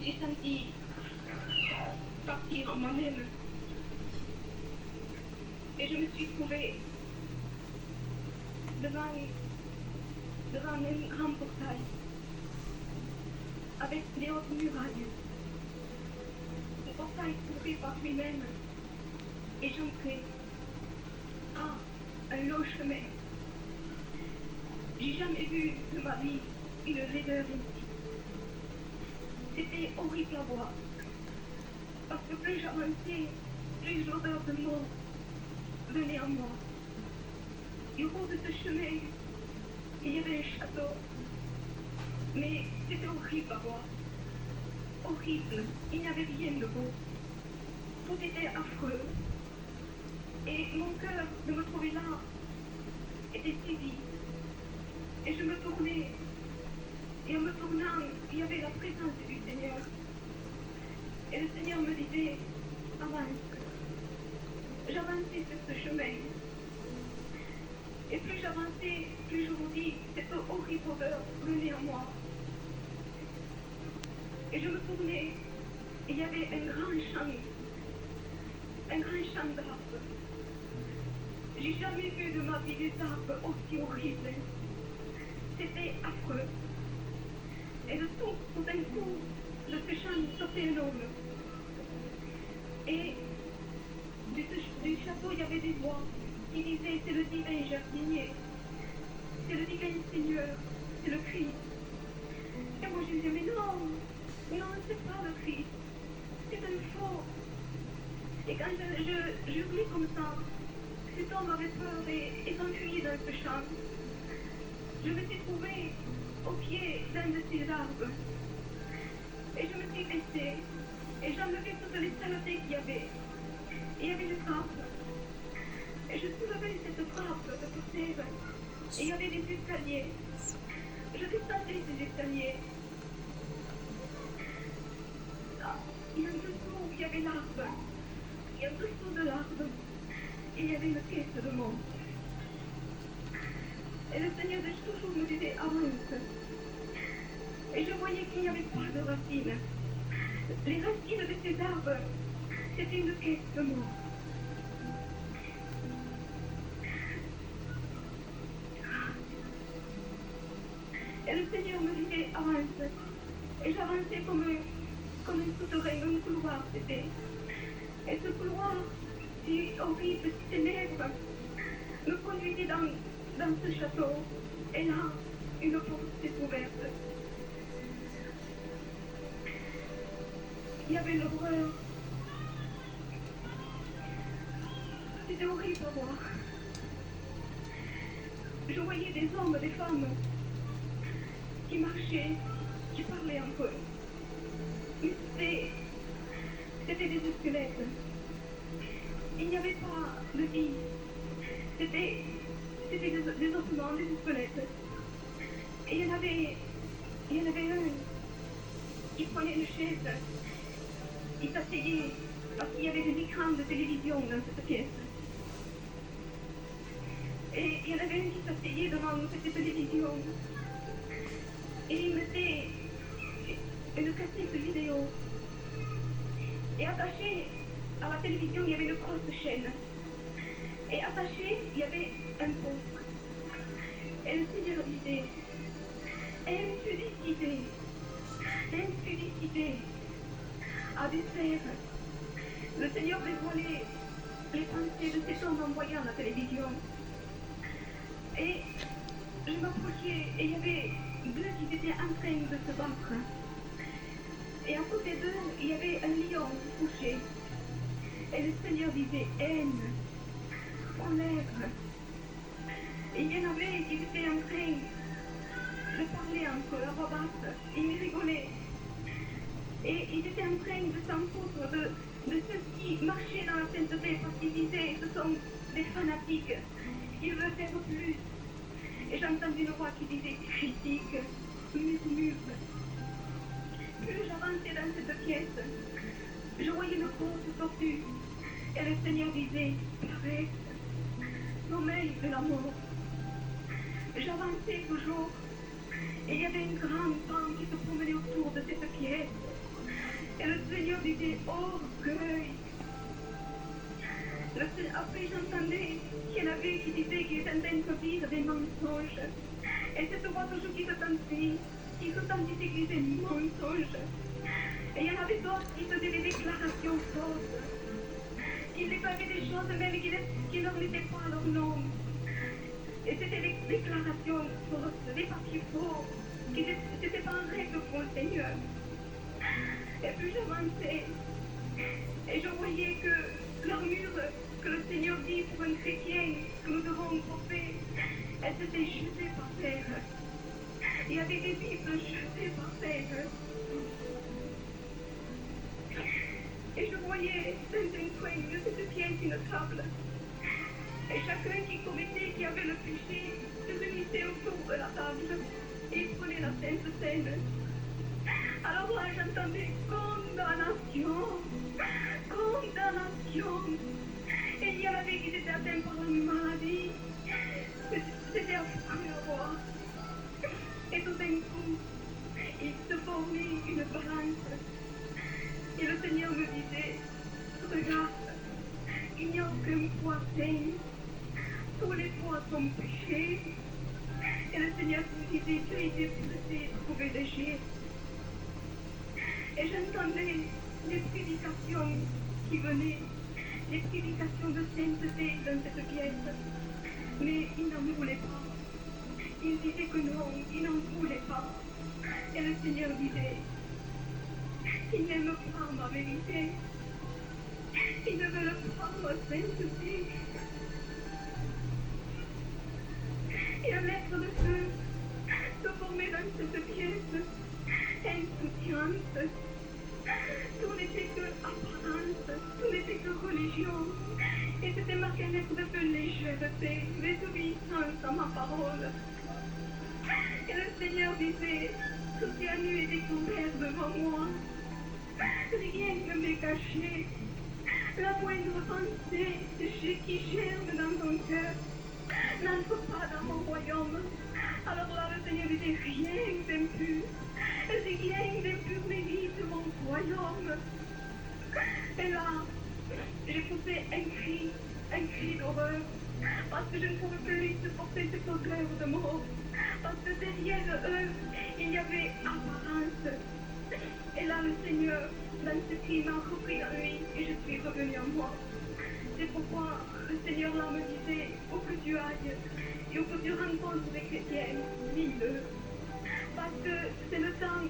j'ai senti partir en moi-même. Et je me suis trouvée devant un grand portail avec des hautes murailles. Le portail s'ouvrit par lui-même et j'entrais. Ah, un long chemin. J'ai jamais vu de ma vie une laideur ainsi. C'était horrible à voir. Parce que plus j'avançais, plus l'odeur de mort venait à moi. Et au bout de ce chemin, il y avait un château. Mais c'était horrible à voir. Horrible. Il n'y avait rien de beau. Tout était affreux. Et mon cœur de me trouver là était saisi. Et je me tournais. Et en me tournant, il y avait la présence du Seigneur. Et le Seigneur me disait, avance. J'avançais sur ce chemin. Et plus j'avançais, plus je vous dis, cette horrible odeur venait à moi. Et je me tournais, et il y avait un grand champ d'arbres. J'ai jamais vu de ma vie des arbres aussi horribles. C'était affreux. Et de tout d'un coup, de ce champ sortait un homme. Et du château, il y avait des voix qui disaient, c'est le divin jardinier, c'est le divin Seigneur, c'est le Christ. Et moi je disais, mais non, c'est pas le Christ, c'est un faux. Et quand je hurlais comme ça, cet homme avait peur et s'enfuyait dans ce champ. Je me suis trouvée au pied d'un de ces arbres. Et je me suis baissée et j'ai enlevé toutes les saletés qu'il y avait. Et il y avait une trappe. Et je soulevais cette trappe de terre. Et il y avait des escaliers. Je descendais ces escaliers. Et en dessous, il y avait l'arbre. Et en dessous de l'arbre, il y avait une caisse de montre. Et le Seigneur de toujours me disait avance. Et je voyais qu'il n'y avait pas de racines. Les racines de ces arbres, c'était une caisse de montre. Et le Seigneur me disait avance. Et j'avançais comme un souterrain, un couloir c'était. Et ce couloir, si horrible, si ténèbres, me conduisait dans ce château. Et là, une porte s'est ouverte. Il y avait l'horreur. C'était horrible à voir. Je voyais des hommes, des femmes qui marchaient, qui parlaient un peu. Mais c'était des squelettes. Il n'y avait pas de vie. C'était des ossements, des squelettes. Et il y en avait un qui prenait une chaise. Il s'asseyait parce qu'il y avait des écrans de télévision dans cette pièce. Et il y en avait un qui s'asseyait devant cette télévision. Et il mettait une cassette vidéo. Et attaché à la télévision, il y avait une grosse chaîne. Et attaché, il y avait un poste. Et le Seigneur disait, impudicité à défaire. Le Seigneur dévoilait les pensées de cet homme en voyant la télévision. Et je m'approchais et il y avait deux qui étaient en train de se battre. Et à côté d'eux, il y avait un lion couché. Et le Seigneur disait, haine, enlève. Et il y en avait qui étaient en train de parler encore à voix basse. Ils rigolaient. Et ils étaient en train de s'en foutre de ceux qui marchaient dans la sainteté parce qu'ils disaient, ce sont des fanatiques. Ils veulent faire plus. Et j'ai entendu une voix qui disait, critique, murmure. Plus j'avançais dans cette pièce, je voyais une grosse tortue. Et le Seigneur disait, arrête, sommeil de la mort. J'avançais toujours. Et il y avait une grande femme qui se promenait autour de cette pièce, Seigneur disait orgueil. Après, j'entendais qu'il y en avait qui disaient que certaines copies étaient des mensonges. Et c'est souvent toujours qui se disaient que c'était des mensonges. Et il y en avait d'autres qui faisaient des déclarations fausses. Qui déclaraient des choses même qui ne mettaient pas leur nom. Et c'était des déclarations fausses, des papiers faux, qui n'étaient pas en règle pour le Seigneur. Et plus j'avançais, et je voyais que l'armure que le Seigneur dit pour un chrétien que nous devons porter, elle s'était jetée par terre. Il y avait des Bibles jetées par terre. Et je voyais certains coins de cette pièce une table. Et chacun qui avait le péché se réunissait autour de la table et prenait la Sainte Seine. Alors là, j'entendais condamnation, condamnation. Et il y en avait qui étaient atteints par une maladie. C'était affreux à voir. Et tout d'un coup, il se formait une balance. Et le Seigneur me disait, regarde, il n'y a aucun poids saint. Tous les poids sont péchés. Et le Seigneur me disait, tu as été blessé, trouvé léger. Et j'entendais les prédications qui venaient, les prédications de sainteté dans cette pièce. Mais il n'en voulait pas. Il disait que non, il n'en voulait pas. Et le Seigneur disait, il n'aime pas ma vérité. Il ne veut pas ma sainteté. Et un maître de feu se formait dans cette pièce insouciante. Tout n'était que apparence, tout n'était que religion. Et c'était marqué un maître de feu légèreté, désobéissance à ma parole. Et le Seigneur disait, tout ce qui a nu est découvert devant moi. Rien ne m'est caché. La moindre pensée qui germe dans ton cœur n'entre pas dans mon royaume. Alors là, le Seigneur disait, rien d'impur, rien d'impur mérite mon royaume. Et là, j'ai poussé un cri d'horreur, parce que je ne pouvais plus supporter cette odeur de mort. Parce que derrière eux, il y avait apparence. Et là, le Seigneur, dans ce cri, m'a repris en lui et je suis revenue en moi. C'est pourquoi le Seigneur là me disait, où que tu ailles et où que tu rencontres des chrétiens, dis-le. Parce que c'est le temps